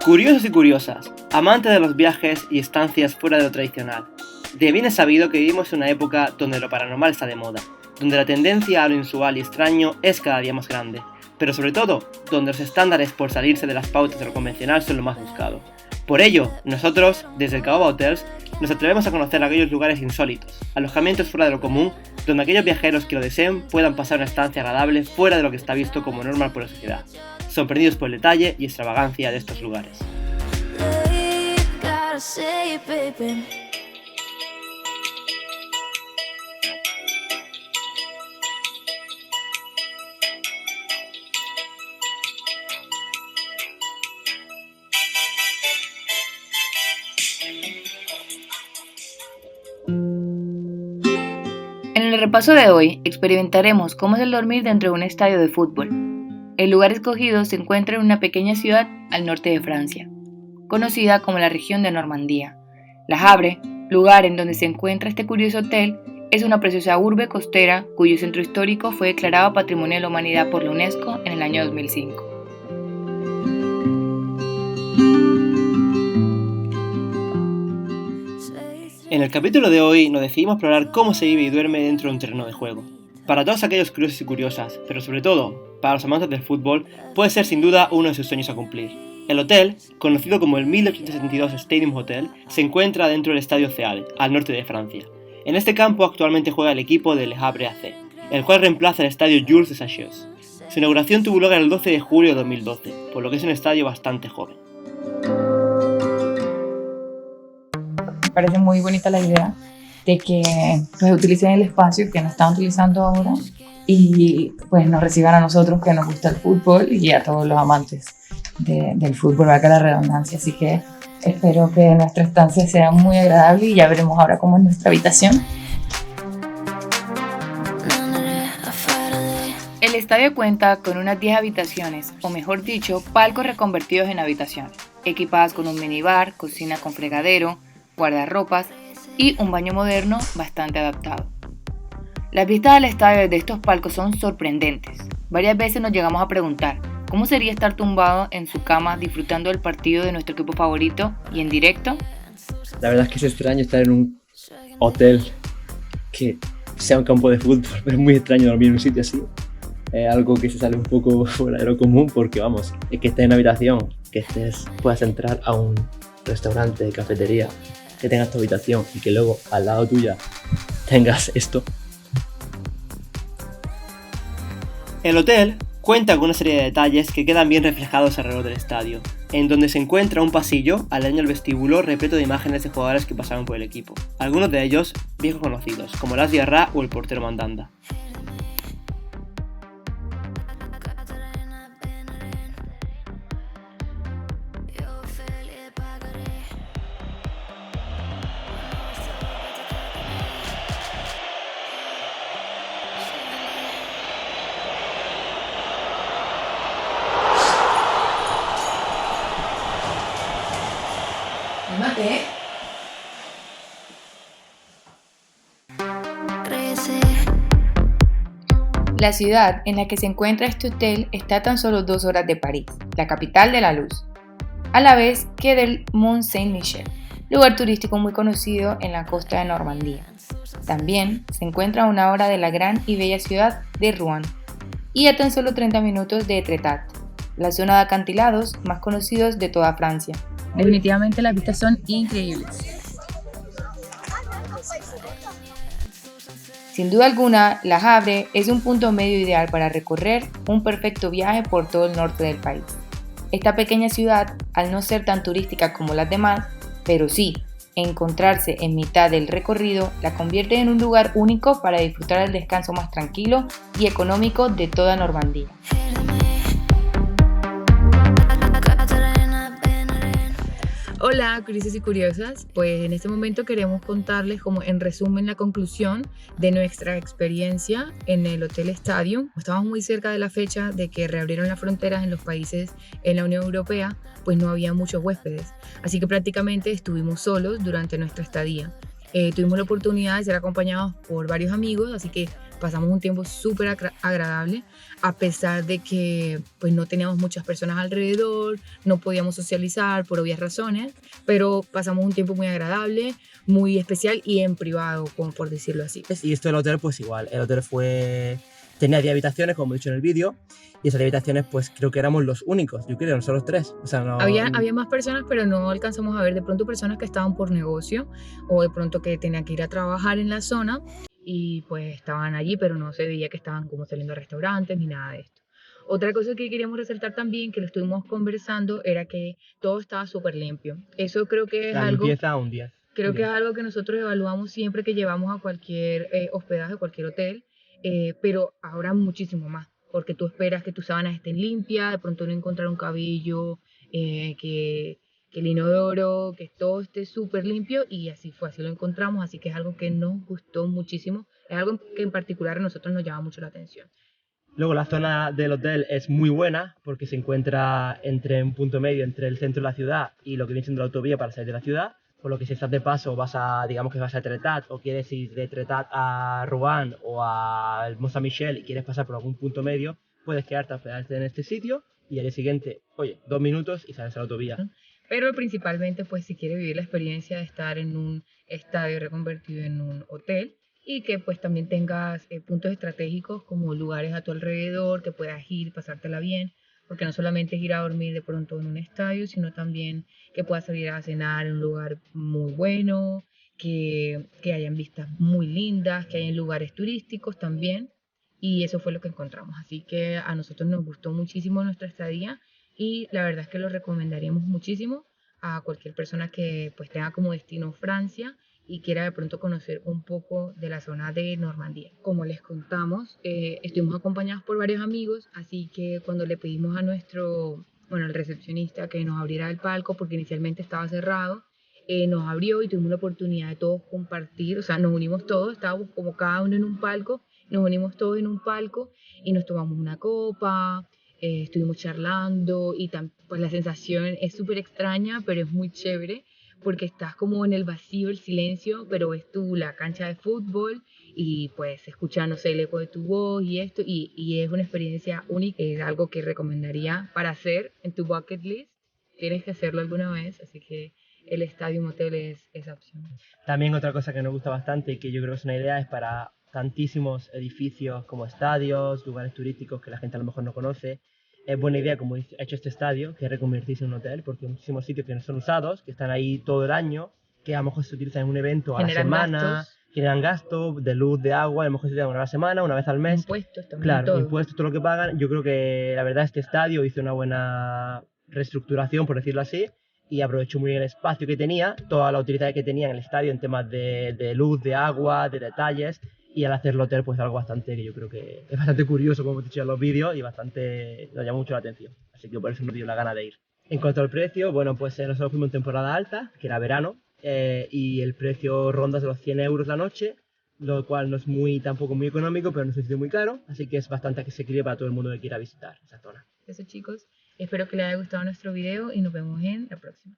Curiosos y curiosas, amantes de los viajes y estancias fuera de lo tradicional. De bien es sabido que vivimos en una época donde lo paranormal está de moda, donde la tendencia a lo inusual y extraño es cada día más grande, pero sobre todo, donde los estándares por salirse de las pautas de lo convencional son lo más buscado. Por ello, nosotros, desde el Caoba Hotels, nos atrevemos a conocer aquellos lugares insólitos, alojamientos fuera de lo común, donde aquellos viajeros que lo deseen puedan pasar una estancia agradable fuera de lo que está visto como normal por la sociedad, sorprendidos por el detalle y extravagancia de estos lugares. En el repaso de hoy, experimentaremos cómo es el dormir dentro de un estadio de fútbol. El lugar escogido se encuentra en una pequeña ciudad al norte de Francia, conocida como la región de Normandía. La Havre, lugar en donde se encuentra este curioso hotel, es una preciosa urbe costera cuyo centro histórico fue declarado Patrimonio de la Humanidad por la UNESCO en el año 2005. En el capítulo de hoy nos decidimos explorar cómo se vive y duerme dentro de un terreno de juego. Para todos aquellos curiosos y curiosas, pero sobre todo para los amantes del fútbol, puede ser sin duda uno de sus sueños a cumplir. El hotel, conocido como el 1872 Stadium Hotel, se encuentra dentro del Estadio Ceal, al norte de Francia. En este campo actualmente juega el equipo del Le Havre AC, el cual reemplaza el Estadio Jules de Sachets. Su inauguración tuvo lugar el 12 de julio de 2012, por lo que es un estadio bastante joven. Me parece muy bonita la idea de que pues, utilicen el espacio que no están utilizando ahora y pues nos reciban a nosotros que nos gusta el fútbol y a todos los amantes del fútbol, valga la redundancia. Así que espero que nuestra estancia sea muy agradable y ya veremos ahora cómo es nuestra habitación. El estadio cuenta con unas 10 habitaciones, o mejor dicho, palcos reconvertidos en habitaciones, equipadas con un minibar, cocina con fregadero, guardarropas y un baño moderno bastante adaptado. Las vistas al estadio desde estos palcos son sorprendentes. Varias veces nos llegamos a preguntar cómo sería estar tumbado en su cama disfrutando del partido de nuestro equipo favorito y en directo. La verdad es que es extraño estar en un hotel que sea un campo de fútbol, pero es muy extraño dormir en un sitio así. Es algo que se sale un poco fuera de lo común porque vamos, es que estés en una habitación, que puedas entrar a un restaurante, cafetería, que tengas tu habitación y que luego al lado tuya tengas esto. El hotel cuenta con una serie de detalles que quedan bien reflejados alrededor del estadio, en donde se encuentra un pasillo aledaño al vestíbulo repleto de imágenes de jugadores que pasaron por el equipo, algunos de ellos viejos conocidos, como Las Diarra o el portero Mandanda. La ciudad en la que se encuentra este hotel está a tan solo 2 horas de París, la capital de la luz, a la vez que del Mont Saint-Michel, lugar turístico muy conocido en la costa de Normandía. También se encuentra a 1 hora de la gran y bella ciudad de Rouen y a tan solo 30 minutos de Étretat, la zona de acantilados más conocidos de toda Francia. Definitivamente las vistas son increíbles. Sin duda alguna, La Havre es un punto medio ideal para recorrer un perfecto viaje por todo el norte del país. Esta pequeña ciudad, al no ser tan turística como las demás, pero sí encontrarse en mitad del recorrido, la convierte en un lugar único para disfrutar el descanso más tranquilo y económico de toda Normandía. Hola, curiosos y curiosas. Pues en este momento queremos contarles como en resumen la conclusión de nuestra experiencia en el Hotel Stadium. Estamos muy cerca de la fecha de que reabrieron las fronteras en los países en la Unión Europea, pues no había muchos huéspedes. Así que prácticamente estuvimos solos durante nuestra estadía. Tuvimos la oportunidad de ser acompañados por varios amigos, así que pasamos un tiempo súper agradable, a pesar de que pues no teníamos muchas personas alrededor, no podíamos socializar por obvias razones, pero pasamos un tiempo muy agradable, muy especial y en privado, como por decirlo así. Y esto del hotel, pues igual, el hotel tenía 10 habitaciones, como he dicho en el vídeo, y esas 10 habitaciones, pues creo que éramos los únicos, yo creo, nosotros tres. O sea, no... Había más personas, pero no alcanzamos a ver de pronto personas que estaban por negocio o de pronto que tenían que ir a trabajar en la zona y pues estaban allí, pero no se veía que estaban como saliendo a restaurantes ni nada de esto. Otra cosa que queríamos resaltar también, que lo estuvimos conversando, era que todo estaba súper limpio. Eso creo que es La algo... limpieza un 10. Creo que es algo que nosotros evaluamos siempre que llevamos a cualquier hospedaje, cualquier hotel, pero ahora muchísimo más, porque tú esperas que tus sábanas estén limpias, de pronto no encontrar un cabello, que el inodoro, que todo esté súper limpio, y así fue, así lo encontramos, así que es algo que nos gustó muchísimo, es algo que en particular a nosotros nos llama mucho la atención. Luego la zona del hotel es muy buena porque se encuentra entre un punto medio entre el centro de la ciudad y lo que viene siendo la autovía para salir de la ciudad, por lo que si estás de paso digamos que vas a Tretat o quieres ir de Tretat a Rouen o a Mont Saint-Michel y quieres pasar por algún punto medio, puedes quedarte a hospedarte en este sitio y al día siguiente, 2 minutos y sales a la autovía. Pero principalmente, pues si quieres vivir la experiencia de estar en un estadio reconvertido en un hotel, y que pues también tengas puntos estratégicos como lugares a tu alrededor, que puedas ir, pasártela bien, porque no solamente es ir a dormir de pronto en un estadio, sino también que puedas salir a cenar en un lugar muy bueno, que hayan vistas muy lindas, que hayan lugares turísticos también, y eso fue lo que encontramos. Así que a nosotros nos gustó muchísimo nuestra estadía y la verdad es que lo recomendaríamos muchísimo a cualquier persona que pues tenga como destino Francia y quiera de pronto conocer un poco de la zona de Normandía. Como les contamos, estuvimos acompañados por varios amigos, así que cuando le pedimos a al recepcionista que nos abriera el palco, porque inicialmente estaba cerrado, nos abrió y tuvimos la oportunidad de todos compartir, o sea, nos unimos todos, estábamos como cada uno en un palco, nos unimos todos en un palco y nos tomamos una copa, estuvimos charlando y pues la sensación es súper extraña, pero es muy chévere porque estás como en el vacío, el silencio, pero ves tú la cancha de fútbol y pues se escucha, no sé, el eco de tu voz y esto, y es una experiencia única, es algo que recomendaría para hacer en tu bucket list, tienes que hacerlo alguna vez, así que el Estadio Motel es esa opción. También otra cosa que nos gusta bastante y que yo creo que es una idea es para tantísimos edificios como estadios, lugares turísticos que la gente a lo mejor no conoce. Es buena idea, como ha hecho este estadio, que reconvertirse en un hotel, porque hay muchísimos sitios que no son usados, que están ahí todo el año, que a lo mejor se utilizan en un evento a la semana, generan gastos de luz, de agua, a lo mejor se utilizan una vez a la semana, una vez al mes. Impuestos también. Claro, todo. Impuestos, todo lo que pagan. Yo creo que la verdad este estadio hizo una buena reestructuración, por decirlo así, y aprovechó muy bien el espacio que tenía, toda la utilidad que tenía en el estadio en temas de luz, de agua, de detalles, y al hacerlo hotel pues algo bastante que yo creo que es bastante curioso, como hemos dicho en los vídeos, y bastante nos llama mucho la atención, así que por eso nos dio la gana de ir. En cuanto al precio, bueno, pues nosotros fuimos en temporada alta, que era verano, y el precio ronda de los 100 euros la noche, lo cual no es tampoco muy económico, pero no es un sitio muy caro, así que es bastante asequible para todo el mundo que quiera visitar esa zona. Eso, chicos, espero que les haya gustado nuestro video y nos vemos en la próxima.